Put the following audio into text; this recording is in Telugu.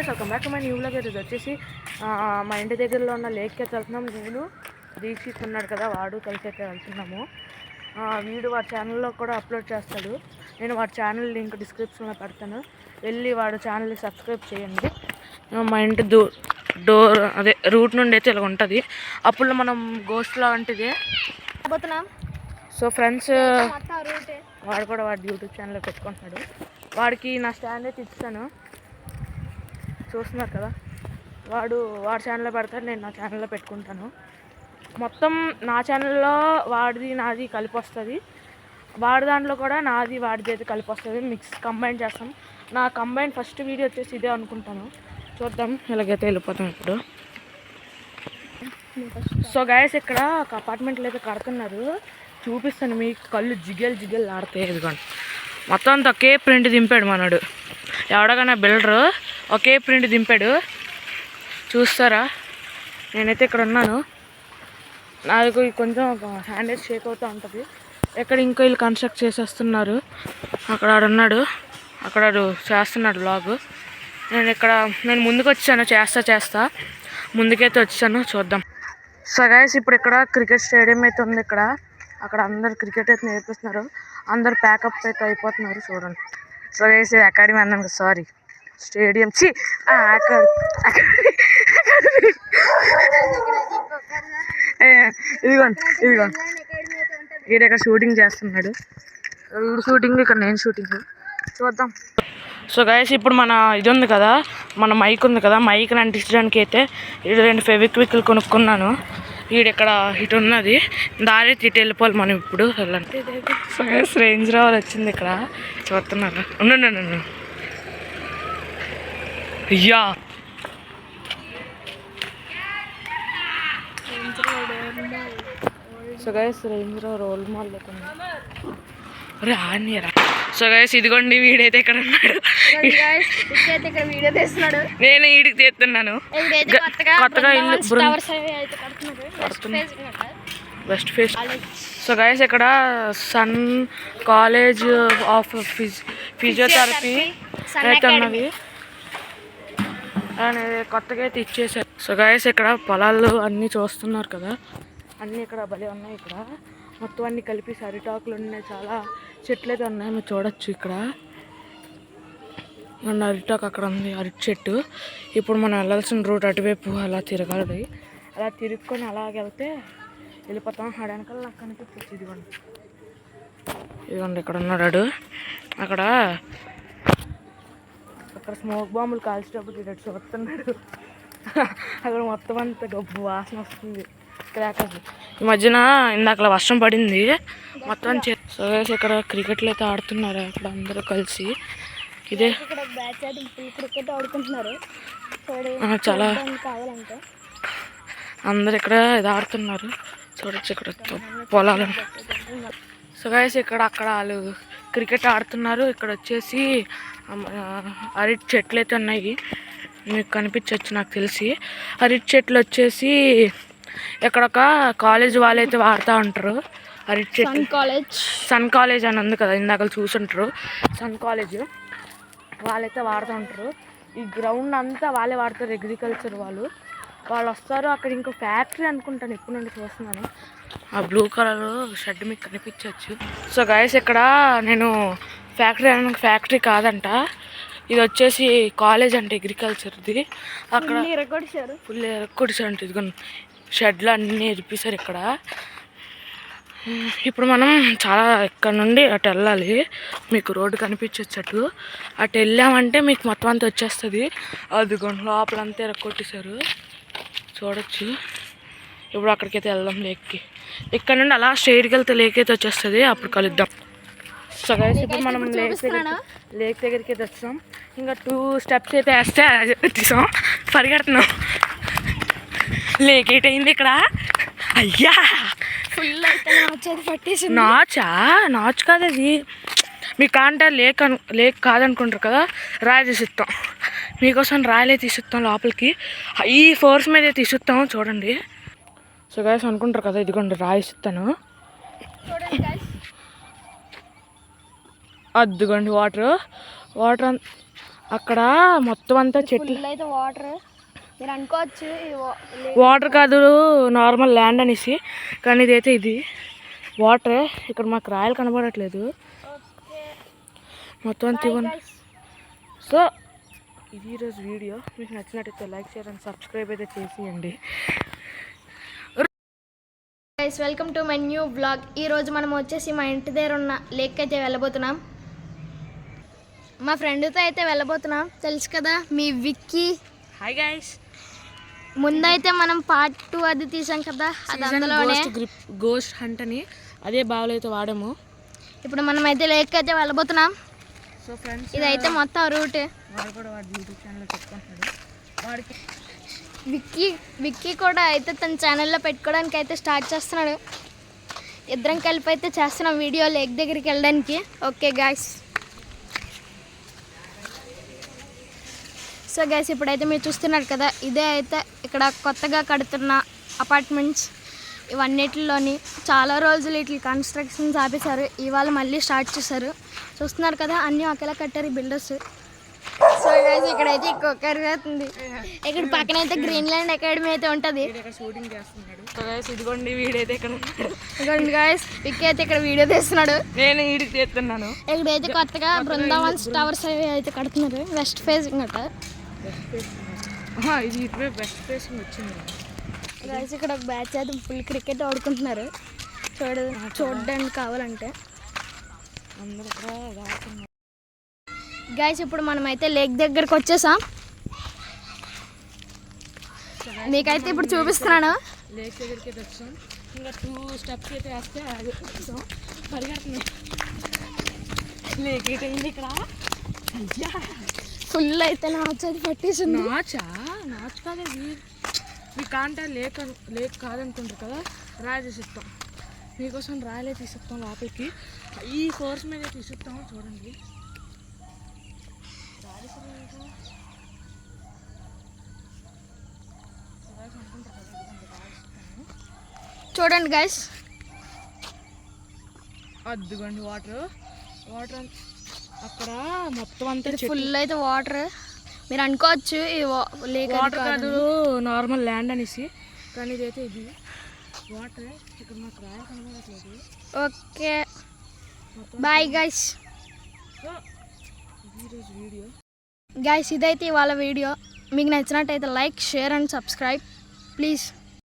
Welcome back to my new vlog. ఇది వచ్చేసి మా ఇంటి దగ్గరలో ఉన్న లేక్కి అయితే వెళ్తున్నాం. నేను దీక్షిత్ ఉన్నాడు కదా, వాడు కలిసి అయితే వెళ్తున్నాము. వీడు వాడి ఛానల్లో కూడా అప్లోడ్ చేస్తాడు. నేను వాడి ఛానల్ లింక్ డిస్క్రిప్షన్లో పెడతాను, వెళ్ళి వాడు ఛానల్ని సబ్స్క్రైబ్ చేయండి. మా ఇంటి డోర్ అదే రూట్ నుండి అయితే ఇలా ఉంటుంది. అప్పుడు మనం గోస్ట్ లాంటిదే. సో ఫ్రెండ్స్, వాడు కూడా వాడి యూట్యూబ్ ఛానల్లో పెట్టుకుంటున్నాడు. వాడికి నా స్టాండ్ అయితే ఇస్తాను, చూస్తున్నారు కదా. వాడి ఛానల్లో పెడతాడు, నేను నా ఛానల్లో పెట్టుకుంటాను. మొత్తం నా ఛానల్లో వాడిది నాది కలిపి వస్తుంది, వాడి దాంట్లో కూడా నాది వాడిది అయితే కలిపి వస్తుంది. కంబైన్ చేస్తాం. నా కంబైన్ ఫస్ట్ వీడియో వచ్చేసి ఇదే అనుకుంటాను. చూద్దాం, ఇలాగైతే వెళ్ళిపోతాం ఇప్పుడు. సో గైస్, ఇక్కడ ఒక అపార్ట్మెంట్లు అయితే కడుతున్నారు, చూపిస్తాను మీకు. కళ్ళు జిగేలు ఆడతాయి. ఇదిగోండి, మొత్తం అంతా ఒకే ప్రింట్ దింపాడు మనడు. ఎవడగానే బిల్డరు ఒకే ప్రింట్ దింపాడు, చూస్తారా. నేనైతే ఇక్కడ ఉన్నాను, నాకు కొంచెం హ్యాండేజ్ షేక్ అవుతూ ఉంటుంది. ఎక్కడ ఇంకో ఇల్లు కన్స్ట్రక్ట్ చేసేస్తున్నారు. అక్కడ ఉన్నాడు, అక్కడ చేస్తున్నాడు వ్లాగ్. నేను ముందుకు వచ్చాను, చేస్తా ముందుకైతే వచ్చాను, చూద్దాం. సో గైస్, ఇప్పుడు ఇక్కడ క్రికెట్ స్టేడియం అయితే ఉంది. అక్కడ అందరు క్రికెట్ అయితే నేర్పిస్తున్నారు, అందరు ప్యాకప్ అయితే అయిపోతున్నారు, చూడండి. సో గైస్, అకాడమీ అన్నాను, సారీ స్టేడియం, ఇదిగోండి వీడు ఇక్కడ షూటింగ్ చేస్తున్నాడు. వీడు షూటింగ్, ఇక్కడ నేను షూటింగ్, చూద్దాం. సో గైస్, ఇప్పుడు మన ఇది ఉంది కదా, మన మైక్ ఉంది కదా, మైక్ని అంటించడానికి అయితే 2 ఫెవిక్విక్లు కొనుక్కున్నాను. వీడు ఇక్కడ ఇటు ఉన్నది దారి, ఇటు వెళ్ళిపోవాలి మనం ఇప్పుడు. వెళ్ళండి. సో గైస్, రేంజ్ రోవర్ వచ్చింది, ఇక్కడ చూస్తున్నారు. ఉండండి. అయ్యా, సో గైస్, రేంజ్ రోవర్ రోల్ మాల్ లేకుండా రానియరా. సో గైస్, ఇదిగోండి వీడైతే ఇక్కడ ఉన్నాడు. నేను వీడికి తీస్తున్నాను. కొత్తగా ఇల్లు బెస్ట్ ఫేస్. సో గైస్, ఇక్కడ సన్ కాలేజ్ ఆఫ్ ఫిజియోథెరపీ అయితే ఉన్నది, కొత్తగా అయితే ఇచ్చేసారు. సో గైస్, ఇక్కడ పొలాలు అన్నీ చూస్తున్నారు కదా, అన్నీ ఇక్కడ భలే ఉన్నాయి. ఇక్కడ మొత్తం అన్నీ కలిపి అరిటాకులు ఉన్నాయి, చాలా చెట్లు అయితే ఉన్నాయి, మీరు చూడొచ్చు. ఇక్కడ అరిటాకు అక్కడ ఉంది, అరటి చెట్టు. ఇప్పుడు మనం వెళ్ళాల్సిన రూట్ అటువైపు అలా తిరగాలి. అలా తిరుక్కొని అలాగెళ్తే వెళ్ళిపోతాం. ఆడ వెనకాల నాకు కనిపించచ్చు. ఇదిగోండి ఇక్కడ ఉన్నాడు. అక్కడ స్మోక్ బాంబులు కాల్చేటప్పుడు ఇటు చూస్తున్నాడు. అక్కడ మొత్తం అంతా గబ్బు వాసన వస్తుంది, క్రాకర్స్. ఈ మధ్యన ఇందాక వర్షం పడింది మొత్తం. సో గైస్, ఇక్కడ క్రికెట్లు అయితే ఆడుతున్నారు అక్కడ అందరూ కలిసి. ఇదే క్రికెట్ ఆడుకుంటున్నారు, చాలా అందరు ఇక్కడ ఇది ఆడుతున్నారు, చూడొచ్చు. ఇక్కడ పొలాలు. సో గైస్, అక్కడ వాళ్ళు క్రికెట్ ఆడుతున్నారు. ఇక్కడ వచ్చేసి అరటి చెట్లు అయితే ఉన్నాయి, మీకు కనిపించవచ్చు నాకు తెలిసి. అరటి చెట్లు వచ్చేసి ఇక్కడ ఒక కాలేజ్ వాళ్ళు అయితే వాడుతూ ఉంటారు. అరటి చెట్లు సన్ కాలేజ్ అని ఉంది కదా, ఇందాక చూసుంటారు. సన్ కాలేజ్ వాళ్ళైతే వాడుతూ ఉంటారు. ఈ గ్రౌండ్ అంతా వాళ్ళే వాడతారు, అగ్రికల్చర్ వాళ్ళు వస్తారు. అక్కడ ఇంకో ఫ్యాక్టరీ అనుకుంటాను, ఎప్పుడు నుండి చూస్తున్నాను. ఆ బ్లూ కలర్ షెడ్ మీకు కనిపించవచ్చు. సో గైస్, ఇక్కడ నేను ఫ్యాక్టరీ కాదంట, ఇది వచ్చేసి కాలేజ్ అంటే అగ్రికల్చర్ది. అక్కడ ఫుల్ ఎరగొడిచారు అంటే, ఇదిగో షెడ్లు అన్నీ ఎరిపిస్తారు ఇక్కడ. ఇప్పుడు మనం చాలా ఇక్కడ నుండి అటు వెళ్ళాలి, మీకు రోడ్డు కనిపించచ్చు. అటు వెళ్ళామంటే మీకు మొత్తం అంతా వచ్చేస్తుంది. అదిగోండి లోపలంతా ఎరగొట్టేశారు, చూడొచ్చు. ఇప్పుడు అక్కడికైతే వెళ్దాం, లేక్కి. ఇక్కడ నుండి అలా స్ట్రైట్కి వెళ్తే లేక్ అయితే వచ్చేస్తుంది, అప్పుడు కలుద్దాం. సో గైస్, ఇప్పుడు మనం లేక్ దగ్గరికి అయితే వచ్చాం. ఇంకా 2 స్టెప్స్ అయితే వేస్తే వచ్చేసాం, పరిగెడుతున్నాం. లేక్ ఏంటైంది ఇక్కడ. అయ్యా, ఫుల్ అయితే నాచు కాదు అది. మీకు అంటే లేక్ కాదనుకుంటారు కదా, రాయి తీసిస్తాం మీకోసం. రాయలే తీసిస్తాం లోపలికి, ఈ ఫోర్స్ మీద తీసిస్తాం, చూడండి. సో గైస్, అనుకుంటారు కదా, ఇదిగోండి రాయి ఇస్తాను. అదిగోండి వాటర్ అక్కడ మొత్తం అంతా చెట్లు అయితే వాటర్ మీరు అనుకోవచ్చు వాటర్ కాదు నార్మల్ ల్యాండ్ అనేసి, కానీ ఇదైతే ఇది వాటర్. ఇక్కడ మాకు రాయలు కనబడట్లేదు మొత్తం అంతా ఇవ్వండి. సో ఇది ఈరోజు వీడియో. మీకు నచ్చినట్టయితే లైక్ షేర్ అండ్ సబ్స్క్రైబ్ అయితే చేసేయండి. Welcome to my new blog. ఈరోజు మనం వచ్చేసి మా ఇంటి దగ్గర ఉన్న లేక్ అయితే వెళ్ళబోతున్నాం. మా ఫ్రెండ్తో అయితే వెళ్ళబోతున్నాం, తెలుసు కదా మీ విక్కీ. Hi guys. ముందైతే మనం పార్ట్ 2 అది తీసాం కదా, అది అందులోనే గోస్ట్ హంట్ అని అదే బావులు అయితే వాడాము. ఇప్పుడు మనం అయితే లేక్ అయితే వెళ్ళబోతున్నాం. సో ఫ్రెండ్స్, ఇదైతే మొత్తం రూట్. వాడు కూడా వాడి యూట్యూబ్ ఛానల్లో చెప్పుకుంటున్నాడు. వాడికి విక్కీ కూడా అయితే తన ఛానల్లో పెట్టుకోవడానికి అయితే స్టార్ట్ చేస్తున్నాడు. ఇద్దరం కలిపి అయితే చేస్తున్నాం వీడియో లేక్ దగ్గరికి వెళ్ళడానికి. Okay guys. సో గైస్, ఇప్పుడైతే మీరు చూస్తున్నారు కదా, ఇదే అయితే ఇక్కడ కొత్తగా కడుతున్న అపార్ట్మెంట్స్. ఇవన్నిటిలోని చాలా రోజులు ఇట్లా కన్స్ట్రక్షన్స్ ఆపేశారు, ఇవాళ మళ్ళీ స్టార్ట్ చేశారు. చూస్తున్నారు కదా, అన్నీ ఒకేలా కట్టారు ఈ బిల్డర్స్. సో గైస్, ఇక్కడైతే ఇంకొకరు అవుతుంది. ఇక్కడ పక్కన అయితే గ్రీన్లాండ్ అకాడమీ అయితే ఉంటుంది. షూటింగ్ చేస్తున్నాడు. సో గైస్, ఇదిగోండి వీడైతే ఇక్కడ ఇదిగోండి గైస్, విక్కీ అయితే ఇక్కడ వీడియో తీస్తున్నాడు, నేను వీడికి తీస్తున్నాను. ఇక్కడైతే కొత్తగా బృందావన్ టవర్స్ అయితే కడుతున్నారు. వెస్ట్ ఫేసింగ్ అట. ఇది ఇటువైపు వెస్ట్ ఫేసింగ్ వచ్చింది గైస్. ఇక్కడ ఒక బ్యాచ్ అయితే ఫుల్ క్రికెట్ ఆడుకుంటున్నారు, చూడడానికి కావాలంటే అందరూ ఇక్కడ ఆడుతున్నారు. గైస్, ఇప్పుడు మనం అయితే లేక్ దగ్గరకు వచ్చేసాం. మీకైతే ఇప్పుడు చూపిస్తున్నాను. లేక్ దగ్గరికి అయితే వచ్చాం. ఇంకా 2 స్టెప్స్ అయితే వేస్తే వచ్చాం. పరిగెడుతున్నాం. లేక్ అయితే అయింది ఇక్కడ. ఫుల్ అయితే నాచు అది పట్టేసింది. నాచు కాదు, మీ కాంటే లేక్ కాదనుకుంటారు కదా, రాయి తీసిస్తాం. మీకోసం రాయలే తీసిస్తాం లోపలికి. ఈ ఫోర్స్ మీద తీసిస్తాం. చూడండి, చూడండి గైస్, అద్దుకోండి వాటర్ అక్కడ మొత్తం అంతా ఫుల్ అయితే వాటర్. మీరు అనుకోవచ్చు లేక్ వాటర్ కాదు నార్మల్ ల్యాండ్ అనేసి, కానీ ఇదైతే ఇది వాటర్. ఇక్కడ మాకు రాయలు కనబడట్లేదు. Okay, bye guys. ఈరోజు వీడియో గైస్, ఇదైతే ఇవాళ వీడియో. మీకు నచ్చినట్టయితే like share and subscribe please.